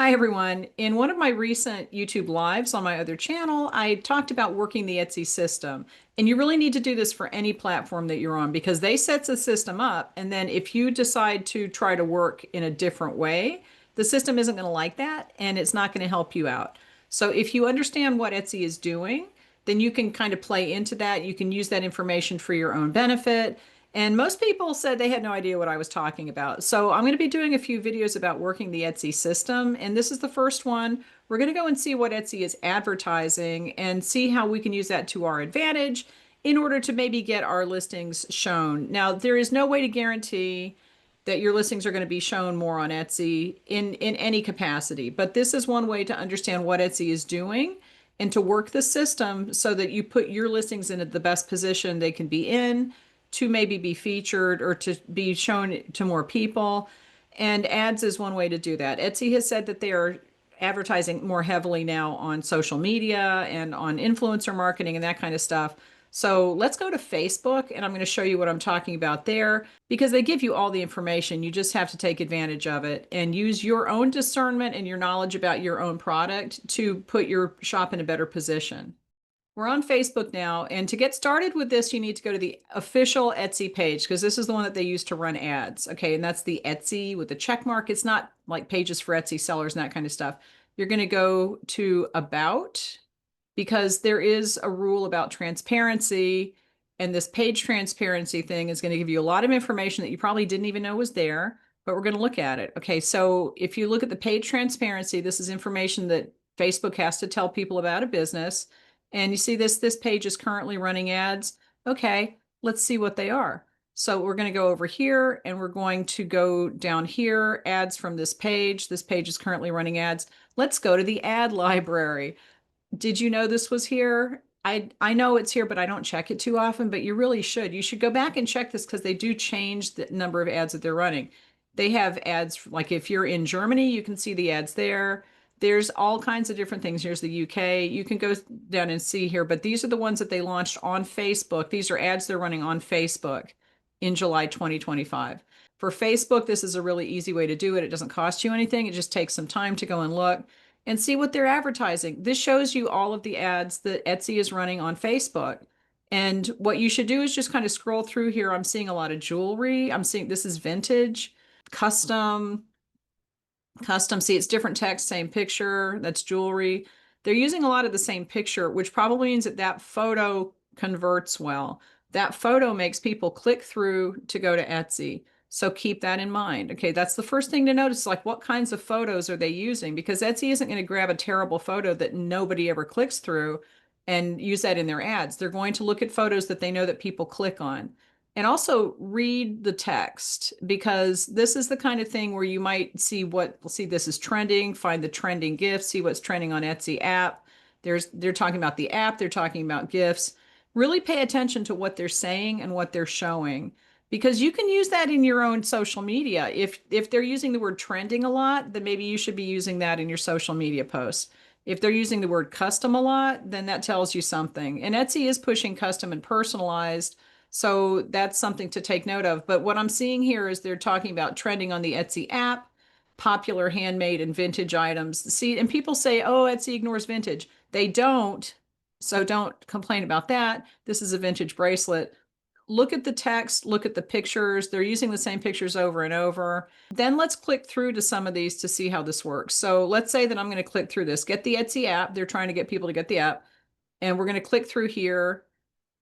Hi, everyone. In one of my recent YouTube lives on my other channel, I talked about working the Etsy system. And you really need to do this for any platform that you're on because they set the system up. And then if you decide to try to work in a different way, the system isn't going to like that and it's not going to help you out. So if you understand what Etsy is doing, then you can kind of play into that. You can use that information for your own benefit. And most people said they had no idea what I was talking about. So I'm going to be doing a few videos about working the Etsy system. And this is the first one. We're going to go and see what Etsy is advertising and see how we can use that to our advantage in order to maybe get our listings shown. Now, there is no way to guarantee that your listings are going to be shown more on Etsy in any capacity. But this is one way to understand what Etsy is doing and to work the system so that you put your listings in the best position they can be in to maybe be featured or to be shown to more people. And ads is one way to do that. Etsy has said that they are advertising more heavily now on social media and on influencer marketing and that kind of stuff. So let's go to Facebook and I'm going to show you what I'm talking about there because they give you all the information. You just have to take advantage of it and use your own discernment and your knowledge about your own product to put your shop in a better position. We're on Facebook now, and to get started with this, you need to go to the official Etsy page because this is the one that they use to run ads. Okay, and that's the Etsy with the check mark. It's not like pages for Etsy sellers and that kind of stuff. You're going to go to About because there is a rule about transparency, and this page transparency thing is going to give you a lot of information that you probably didn't even know was there, but we're going to look at it. Okay, so if you look at the page transparency, this is information that Facebook has to tell people about a business. And you see this page is currently running ads. Okay, let's see what they are. So we're going to go over here and we're going to go down here, ads from this page. This page is currently running ads. Let's go to the ad library. Did you know this was here? I know it's here, but I don't check it too often, but you really should. You should go back and check this because they do change the number of ads that they're running. They have ads, like if you're in Germany, you can see the ads there. There's all kinds of different things. Here's the UK. You can go down and see here, but these are the ones that they launched on Facebook. These are ads they're running on Facebook in July 2025. For Facebook, this is a really easy way to do it. It doesn't cost you anything. It just takes some time to go and look and see what they're advertising. This shows you all of the ads that Etsy is running on Facebook. And what you should do is just kind of scroll through here. I'm seeing a lot of jewelry. I'm seeing this is vintage, custom, custom. See, it's different text, same picture. That's jewelry. They're using a lot of the same picture, which probably means that that photo converts well. That photo makes people click through to go to Etsy. So keep that in mind. Okay, that's the first thing to notice, like what kinds of photos are they using? Because Etsy isn't going to grab a terrible photo that nobody ever clicks through and use that in their ads. They're going to look at photos that they know that people click on. And also read the text because this is the kind of thing where you might see see this is trending, find the trending gifts, see what's trending on Etsy app. They're talking about the app, they're talking about gifts. Really pay attention to what they're saying and what they're showing because you can use that in your own social media. If they're using the word trending a lot, then maybe you should be using that in your social media posts. If they're using the word custom a lot, then that tells you something. And Etsy is pushing custom and personalized, so that's something to take note of. But what I'm seeing here is they're talking about trending on the Etsy app, popular handmade and vintage items. See, and people say, oh, Etsy ignores vintage. They don't. So don't complain about that. This is a vintage bracelet. Look at the text, look at the pictures. They're using the same pictures over and over. Then let's click through to some of these to see how this works. So let's say that I'm going to click through this, get the Etsy app. They're trying to get people to get the app. And we're going to click through here.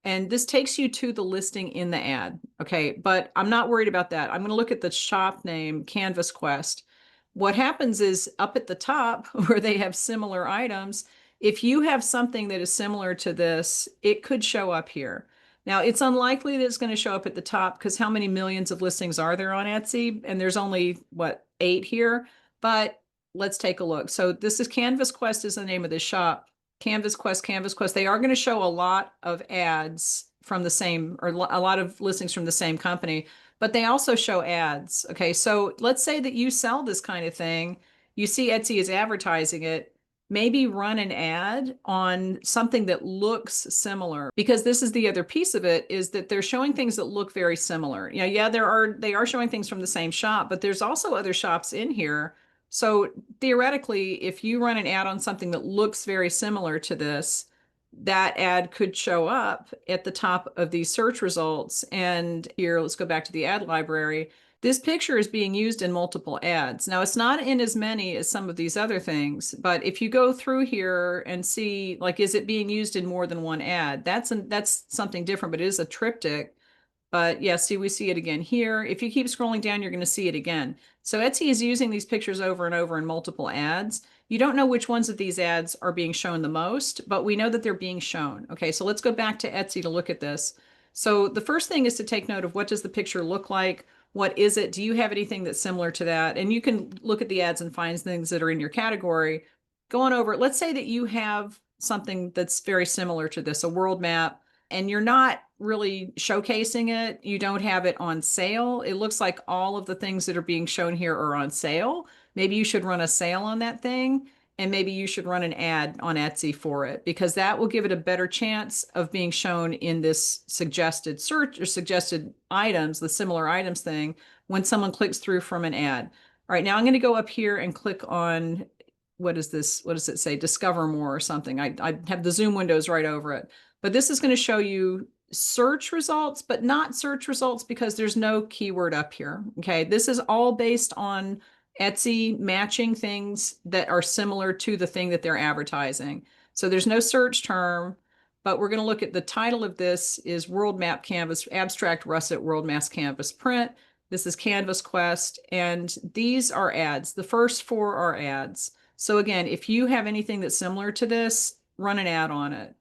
And this takes you to the listing in the ad. Okay, but I'm not worried about that. I'm going to look at the shop name, Canvas Quest. What happens is up at the top where they have similar items, if you have something that is similar to this, it could show up here. Now, it's unlikely that it's going to show up at the top because how many millions of listings are there on Etsy? And there's only, what, 8 here? But let's take a look. So this is Canvas Quest is the name of this shop. Canvas Quest, Canvas Quest. They are going to show a lot of ads from the same, or a lot of listings from the same company, but they also show ads. Okay, so let's say that you sell this kind of thing. You see Etsy is advertising it. Maybe run an ad on something that looks similar because this is the other piece of it is that they're showing things that look very similar. Yeah, they are showing things from the same shop, but there's also other shops in here So theoretically, if you run an ad on something that looks very similar to this, that ad could show up at the top of these search results. And here, let's go back to the ad library. This picture is being used in multiple ads. Now, it's not in as many as some of these other things, but if you go through here and see, like, is it being used in more than one ad? That's something different, but it is a triptych. But yeah, see, we see it again here. If you keep scrolling down, you're going to see it again. So Etsy is using these pictures over and over in multiple ads. You don't know which ones of these ads are being shown the most, but we know that they're being shown. Okay, so let's go back to Etsy to look at this. So the first thing is to take note of, what does the picture look like? What is it? Do you have anything that's similar to that? And you can look at the ads and find things that are in your category. Going over, let's say that you have something that's very similar to this, a world map, and you're not really showcasing it. You don't have it on sale. It looks like all of the things that are being shown here are on sale. Maybe you should run a sale on that thing, and maybe you should run an ad on Etsy for it, because that will give it a better chance of being shown in this suggested search or suggested items, the similar items thing, when someone clicks through from an ad. All right, now I'm going to go up here and click on, what is this? What does it say? Discover more or something. I have the Zoom windows right over it. But this is going to show you search results, but not search results because there's no keyword up here. Okay, this is all based on Etsy matching things that are similar to the thing that they're advertising. So there's no search term, but we're going to look at the title of this is World Map Canvas Abstract Russet World Mass Canvas Print. This is Canvas Quest, and these are ads. The first four are ads. So again, if you have anything that's similar to this, run an ad on it,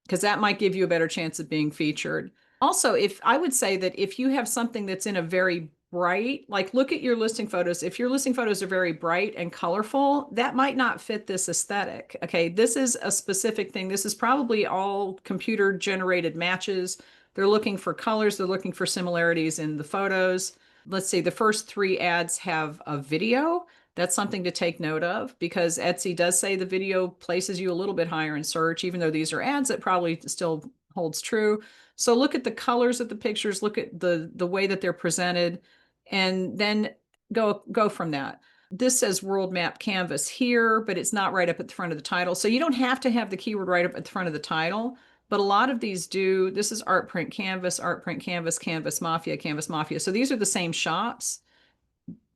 because that might give you a better chance of being featured. Also, if I would say that if you have something that's in a very bright, like look at your listing photos. If your listing photos are very bright and colorful, that might not fit this aesthetic. Okay, this is a specific thing. This is probably all computer generated matches. They're looking for colors, they're looking for similarities in the photos. Let's see, the first three ads have a video. That's something to take note of, because Etsy does say the video places you a little bit higher in search, even though these are ads, it probably still holds true. So look at the colors of the pictures, look at the way that they're presented, and then go from that. This says World Map Canvas here, but it's not right up at the front of the title. So you don't have to have the keyword right up at the front of the title, but a lot of these do. This is Art Print Canvas, Art Print Canvas, Canvas Mafia, Canvas Mafia. So these are the same shops.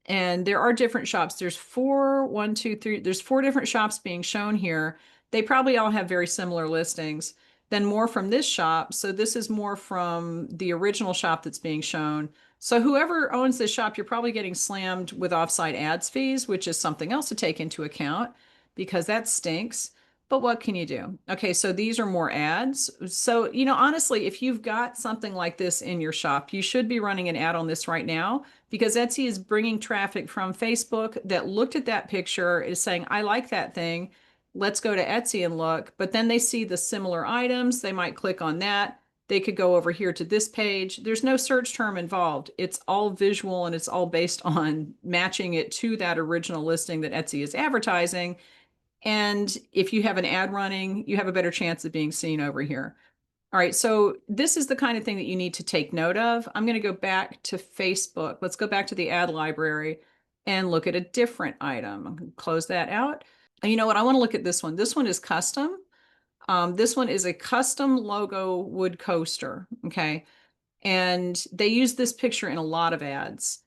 And there are different shops. There's four, one, two, three. There's four different shops being shown here. They probably all have very similar listings. Then more from this shop. So this is more from the original shop that's being shown. So whoever owns this shop, you're probably getting slammed with offsite ads fees, which is something else to take into account, because that stinks. But what can you do? Okay, so these are more ads. So, honestly, if you've got something like this in your shop, you should be running an ad on this right now, because Etsy is bringing traffic from Facebook that looked at that picture, is saying, I like that thing. Let's go to Etsy and look. But then they see the similar items. They might click on that. They could go over here to this page. There's no search term involved. It's all visual, and it's all based on matching it to that original listing that Etsy is advertising. And if you have an ad running, you have a better chance of being seen over here. All right, so this is the kind of thing that you need to take note of. I'm going to go back to Facebook. Let's go back to the ad library and look at a different item. I'm going to close that out. And you know what? I want to look at this one. This one is custom. This one is a custom logo wood coaster. Okay. And they use this picture in a lot of ads.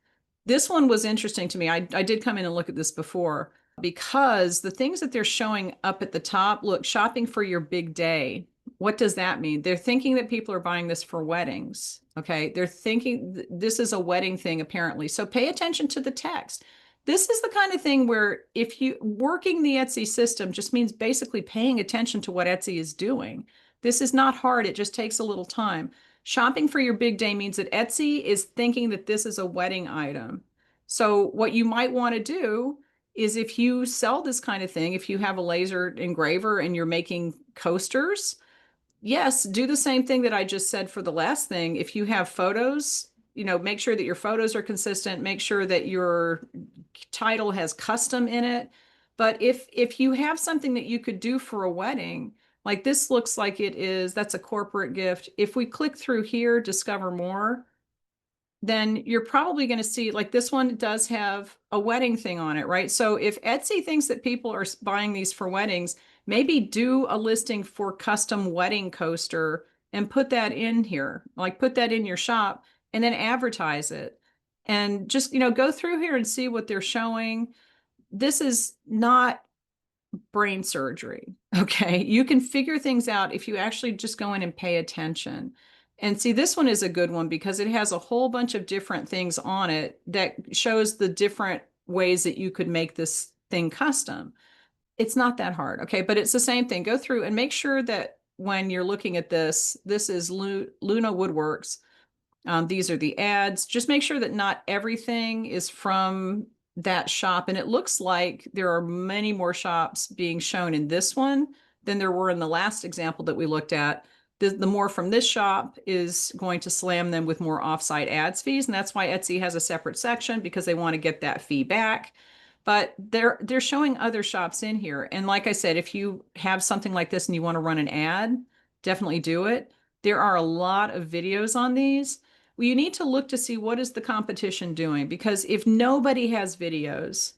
This one was interesting to me. I did come in and look at this before, because the things that they're showing up at the top, look, shopping for your big day. What does that mean? They're thinking that people are buying this for weddings. Okay. They're thinking this is a wedding thing, apparently. So pay attention to the text. This is the kind of thing where if you working the Etsy system just means basically paying attention to what Etsy is doing. This is not hard. It just takes a little time. Shopping for your big day means that Etsy is thinking that this is a wedding item. So what you might want to do is, if you sell this kind of thing, if you have a laser engraver and you're making coasters, yes, do the same thing that I just said for the last thing. If you have photos, make sure that your photos are consistent, make sure that your title has custom in it. But if you have something that you could do for a wedding, like this looks like that's a corporate gift. If we click through here, discover more, then you're probably going to see like this one does have a wedding thing on it, right? So if Etsy thinks that people are buying these for weddings, maybe do a listing for custom wedding coaster and put that in here, like put that in your shop and then advertise it. And just, go through here and see what they're showing. This is not brain surgery. Okay. You can figure things out if you actually just go in and pay attention. And see, this one is a good one because it has a whole bunch of different things on it that shows the different ways that you could make this thing custom. It's not that hard. Okay. But it's the same thing. Go through and make sure that when you're looking at this, this is Luna Woodworks. These are the ads. Just make sure that not everything is from that shop. And it looks like there are many more shops being shown in this one than there were in the last example that we looked at. The more from this shop is going to slam them with more offsite ads fees. And that's why Etsy has a separate section because they want to get that fee back. But they're showing other shops in here. And like I said, if you have something like this and you want to run an ad, definitely do it. There are a lot of videos on these. Well, you need to look to see what is the competition doing, because if nobody has videos,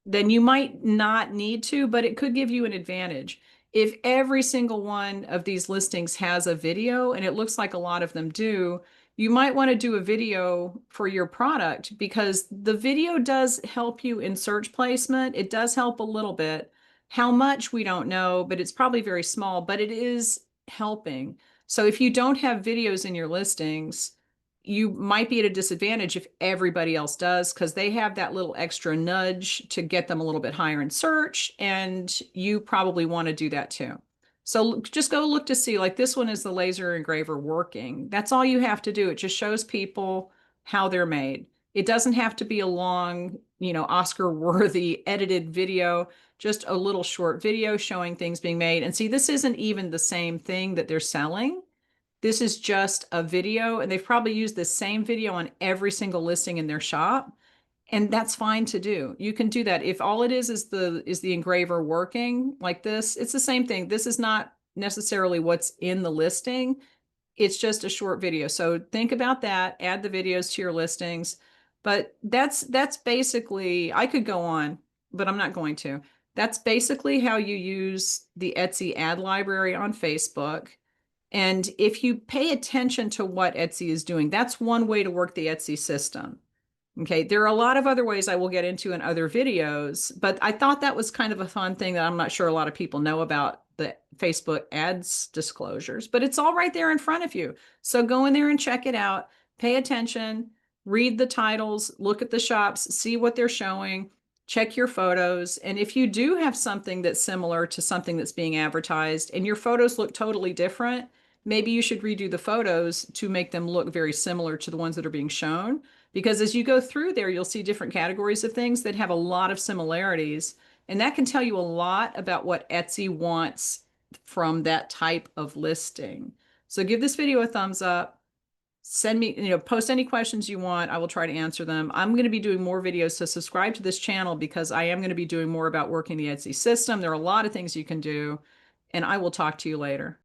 then you might not need to, but it could give you an advantage. If every single one of these listings has a video, and it looks like a lot of them do, you might want to do a video for your product because the video does help you in search placement. It does help a little bit. How much, we don't know, but it's probably very small, but it is helping. So if you don't have videos in your listings, you might be at a disadvantage if everybody else does because they have that little extra nudge to get them a little bit higher in search, and you probably want to do that too. So just go look to see, like this one is the laser engraver working. That's all you have to do. It just shows people how they're made. It doesn't have to be a long, Oscar-worthy edited video, just a little short video showing things being made. And see, this isn't even the same thing that they're selling. This is just a video, and they've probably used the same video on every single listing in their shop, and that's fine to do. You can do that. If all it is the engraver working like this, it's the same thing. This is not necessarily what's in the listing. It's just a short video. So think about that, add the videos to your listings. But that's basically, I could go on, but I'm not going to. That's basically how you use the Etsy ad library on Facebook. And if you pay attention to what Etsy is doing, that's one way to work the Etsy system. Okay, there are a lot of other ways I will get into in other videos, but I thought that was kind of a fun thing that I'm not sure a lot of people know about the Facebook ads disclosures, but it's all right there in front of you. So go in there and check it out, pay attention, read the titles, look at the shops, see what they're showing, check your photos. And if you do have something that's similar to something that's being advertised and your photos look totally different, maybe you should redo the photos to make them look very similar to the ones that are being shown. Because as you go through there, you'll see different categories of things that have a lot of similarities. And that can tell you a lot about what Etsy wants from that type of listing. So give this video a thumbs up. Send me, post any questions you want. I will try to answer them. I'm going to be doing more videos, so subscribe to this channel because I am going to be doing more about working the Etsy system. There are a lot of things you can do, and I will talk to you later.